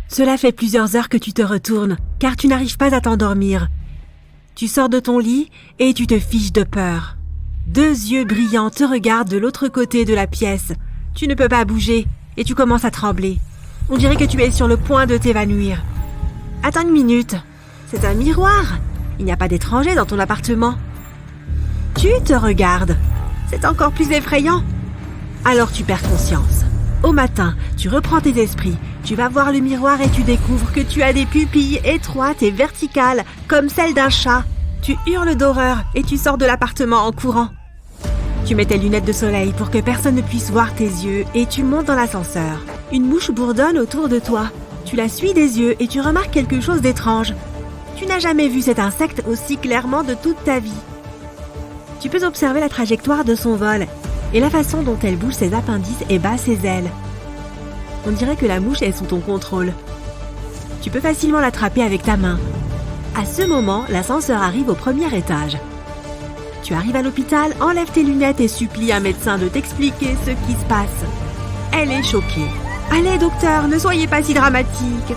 Cela fait plusieurs heures que tu te retournes, car tu n'arrives pas à t'endormir. Tu sors de ton lit et tu te fiches de peur. 2 yeux brillants te regardent de l'autre côté de la pièce. Tu ne peux pas bouger et tu commences à trembler. On dirait que tu es sur le point de t'évanouir. Attends une minute, c'est un miroir. Il n'y a pas d'étranger dans ton appartement. Tu te regardes. C'est encore plus effrayant. Alors tu perds conscience. Au matin, tu reprends tes esprits. Tu vas voir le miroir et tu découvres que tu as des pupilles étroites et verticales, comme celles d'un chat. Tu hurles d'horreur et tu sors de l'appartement en courant. Tu mets tes lunettes de soleil pour que personne ne puisse voir tes yeux et tu montes dans l'ascenseur. Une mouche bourdonne autour de toi. Tu la suis des yeux et tu remarques quelque chose d'étrange. Tu n'as jamais vu cet insecte aussi clairement de toute ta vie. Tu peux observer la trajectoire de son vol et la façon dont elle bouge ses appendices et bat ses ailes. On dirait que la mouche est sous ton contrôle. Tu peux facilement l'attraper avec ta main. À ce moment, l'ascenseur arrive au premier étage. Tu arrives à l'hôpital, enlèves tes lunettes et supplie un médecin de t'expliquer ce qui se passe. Elle est choquée. « Allez, docteur, ne soyez pas si dramatique !»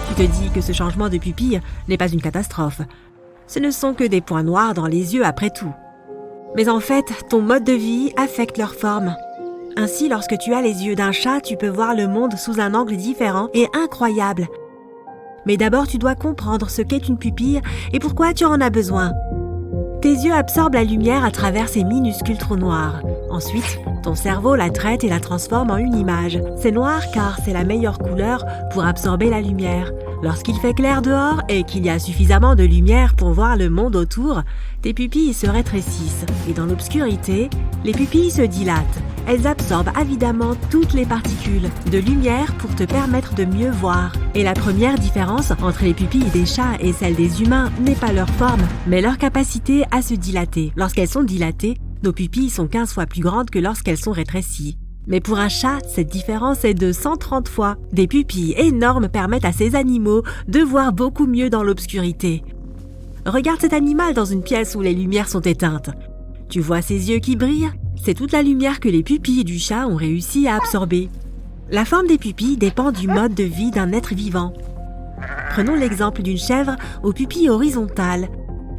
Tu te dis que ce changement de pupille n'est pas une catastrophe. Ce ne sont que des points noirs dans les yeux après tout. Mais en fait, ton mode de vie affecte leur forme. Ainsi, lorsque tu as les yeux d'un chat, tu peux voir le monde sous un angle différent et incroyable. Mais d'abord, tu dois comprendre ce qu'est une pupille et pourquoi tu en as besoin. Tes yeux absorbent la lumière à travers ces minuscules trous noirs. Ensuite, ton cerveau la traite et la transforme en une image. C'est noir car c'est la meilleure couleur pour absorber la lumière. Lorsqu'il fait clair dehors et qu'il y a suffisamment de lumière pour voir le monde autour, tes pupilles se rétrécissent. Et dans l'obscurité, les pupilles se dilatent. Elles absorbent avidement toutes les particules de lumière pour te permettre de mieux voir. Et la première différence entre les pupilles des chats et celles des humains n'est pas leur forme, mais leur capacité à se dilater. Lorsqu'elles sont dilatées, nos pupilles sont 15 fois plus grandes que lorsqu'elles sont rétrécies. Mais pour un chat, cette différence est de 130 fois. Des pupilles énormes permettent à ces animaux de voir beaucoup mieux dans l'obscurité. Regarde cet animal dans une pièce où les lumières sont éteintes. Tu vois ses yeux qui brillent? C'est toute la lumière que les pupilles du chat ont réussi à absorber. La forme des pupilles dépend du mode de vie d'un être vivant. Prenons l'exemple d'une chèvre aux pupilles horizontales.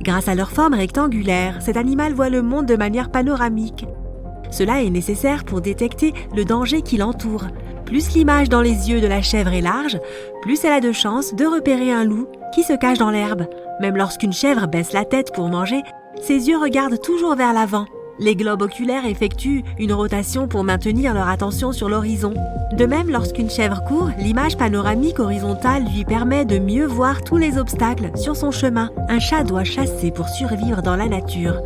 Grâce à leur forme rectangulaire, cet animal voit le monde de manière panoramique. Cela est nécessaire pour détecter le danger qui l'entoure. Plus l'image dans les yeux de la chèvre est large, plus elle a de chances de repérer un loup qui se cache dans l'herbe. Même lorsqu'une chèvre baisse la tête pour manger, ses yeux regardent toujours vers l'avant. Les globes oculaires effectuent une rotation pour maintenir leur attention sur l'horizon. De même, lorsqu'une chèvre court, l'image panoramique horizontale lui permet de mieux voir tous les obstacles sur son chemin. Un chat doit chasser pour survivre dans la nature.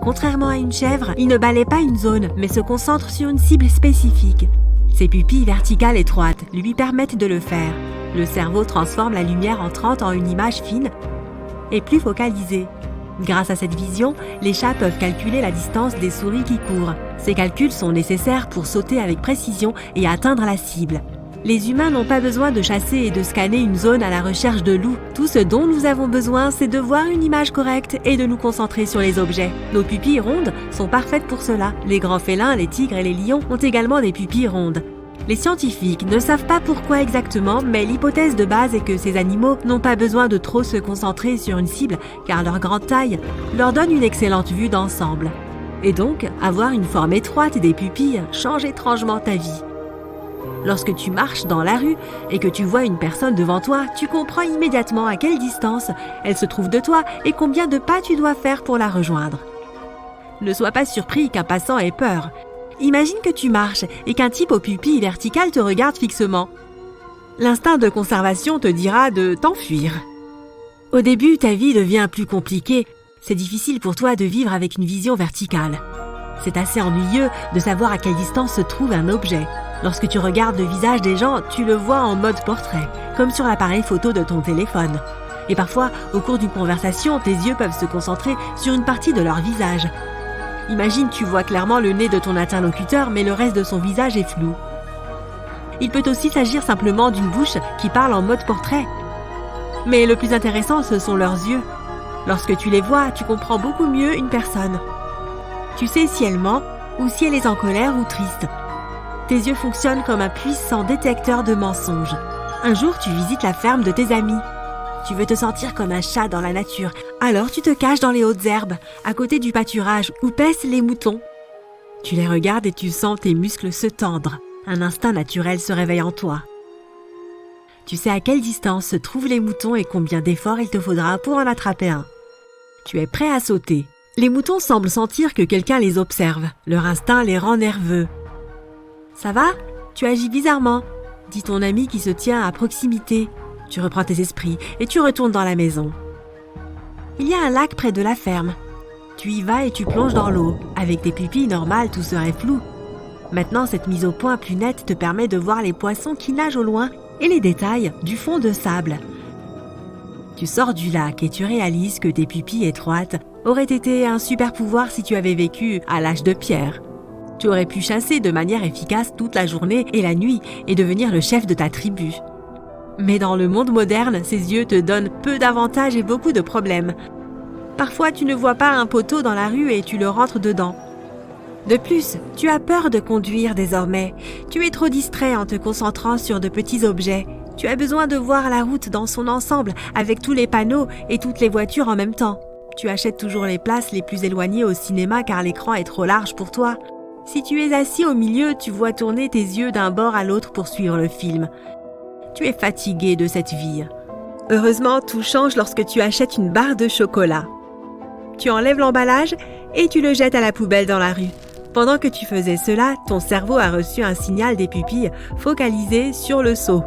Contrairement à une chèvre, il ne balaie pas une zone, mais se concentre sur une cible spécifique. Ses pupilles verticales étroites lui permettent de le faire. Le cerveau transforme la lumière entrante en une image fine et plus focalisée. Grâce à cette vision, les chats peuvent calculer la distance des souris qui courent. Ces calculs sont nécessaires pour sauter avec précision et atteindre la cible. Les humains n'ont pas besoin de chasser et de scanner une zone à la recherche de loups. Tout ce dont nous avons besoin, c'est de voir une image correcte et de nous concentrer sur les objets. Nos pupilles rondes sont parfaites pour cela. Les grands félins, les tigres et les lions ont également des pupilles rondes. Les scientifiques ne savent pas pourquoi exactement, mais l'hypothèse de base est que ces animaux n'ont pas besoin de trop se concentrer sur une cible car leur grande taille leur donne une excellente vue d'ensemble. Et donc, avoir une forme étroite des pupilles change étrangement ta vie. Lorsque tu marches dans la rue et que tu vois une personne devant toi, tu comprends immédiatement à quelle distance elle se trouve de toi et combien de pas tu dois faire pour la rejoindre. Ne sois pas surpris qu'un passant ait peur. Imagine que tu marches et qu'un type aux pupilles verticales te regarde fixement. L'instinct de conservation te dira de t'enfuir. Au début, ta vie devient plus compliquée. C'est difficile pour toi de vivre avec une vision verticale. C'est assez ennuyeux de savoir à quelle distance se trouve un objet. Lorsque tu regardes le visage des gens, tu le vois en mode portrait, comme sur l'appareil photo de ton téléphone. Et parfois, au cours d'une conversation, tes yeux peuvent se concentrer sur une partie de leur visage. Imagine, tu vois clairement le nez de ton interlocuteur, mais le reste de son visage est flou. Il peut aussi s'agir simplement d'une bouche qui parle en mode portrait. Mais le plus intéressant, ce sont leurs yeux. Lorsque tu les vois, tu comprends beaucoup mieux une personne. Tu sais si elle ment ou si elle est en colère ou triste. Tes yeux fonctionnent comme un puissant détecteur de mensonges. Un jour, tu visites la ferme de tes amis. Tu veux te sentir comme un chat dans la nature, alors tu te caches dans les hautes herbes, à côté du pâturage où paissent les moutons. Tu les regardes et tu sens tes muscles se tendre. Un instinct naturel se réveille en toi. Tu sais à quelle distance se trouvent les moutons et combien d'efforts il te faudra pour en attraper un. Tu es prêt à sauter. Les moutons semblent sentir que quelqu'un les observe. Leur instinct les rend nerveux. « Ça va ? Tu agis bizarrement », dit ton ami qui se tient à proximité. Tu reprends tes esprits et tu retournes dans la maison. Il y a un lac près de la ferme. Tu y vas et tu plonges dans l'eau. Avec tes pupilles normales, tout serait flou. Maintenant, cette mise au point plus nette te permet de voir les poissons qui nagent au loin et les détails du fond de sable. Tu sors du lac et tu réalises que tes pupilles étroites auraient été un super pouvoir si tu avais vécu à l'âge de pierre. Tu aurais pu chasser de manière efficace toute la journée et la nuit et devenir le chef de ta tribu. Mais dans le monde moderne, ces yeux te donnent peu d'avantages et beaucoup de problèmes. Parfois, tu ne vois pas un poteau dans la rue et tu le rentres dedans. De plus, tu as peur de conduire désormais. Tu es trop distrait en te concentrant sur de petits objets. Tu as besoin de voir la route dans son ensemble, avec tous les panneaux et toutes les voitures en même temps. Tu achètes toujours les places les plus éloignées au cinéma car l'écran est trop large pour toi. Si tu es assis au milieu, tu vois tourner tes yeux d'un bord à l'autre pour suivre le film. Tu es fatigué de cette vie. Heureusement, tout change lorsque tu achètes une barre de chocolat. Tu enlèves l'emballage et tu le jettes à la poubelle dans la rue. Pendant que tu faisais cela, ton cerveau a reçu un signal des pupilles focalisé sur le seau.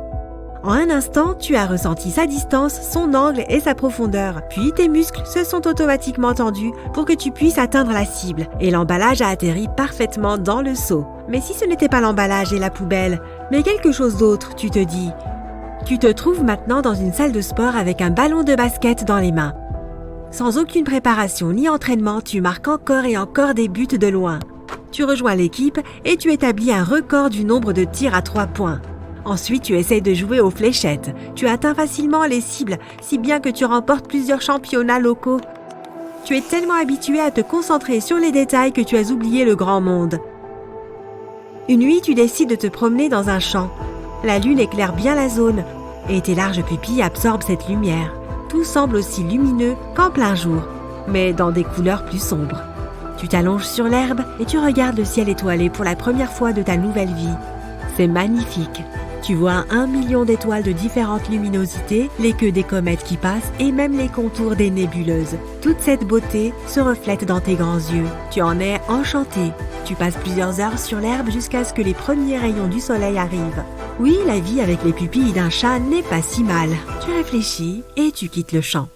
En un instant, tu as ressenti sa distance, son angle et sa profondeur. Puis tes muscles se sont automatiquement tendus pour que tu puisses atteindre la cible. Et l'emballage a atterri parfaitement dans le seau. Mais si ce n'était pas l'emballage et la poubelle, mais quelque chose d'autre, tu te dis. Tu te trouves maintenant dans une salle de sport avec un ballon de basket dans les mains. Sans aucune préparation ni entraînement, tu marques encore et encore des buts de loin. Tu rejoins l'équipe et tu établis un record du nombre de tirs à 3 points. Ensuite, tu essayes de jouer aux fléchettes. Tu atteins facilement les cibles, si bien que tu remportes plusieurs championnats locaux. Tu es tellement habitué à te concentrer sur les détails que tu as oublié le grand monde. Une nuit, tu décides de te promener dans un champ. La lune éclaire bien la zone et tes larges pupilles absorbent cette lumière. Tout semble aussi lumineux qu'en plein jour, mais dans des couleurs plus sombres. Tu t'allonges sur l'herbe et tu regardes le ciel étoilé pour la première fois de ta nouvelle vie. C'est magnifique. Tu vois 1 million d'étoiles de différentes luminosités, les queues des comètes qui passent et même les contours des nébuleuses. Toute cette beauté se reflète dans tes grands yeux. Tu en es enchanté. Tu passes plusieurs heures sur l'herbe jusqu'à ce que les premiers rayons du soleil arrivent. Oui, la vie avec les pupilles d'un chat n'est pas si mal. Tu réfléchis et tu quittes le champ.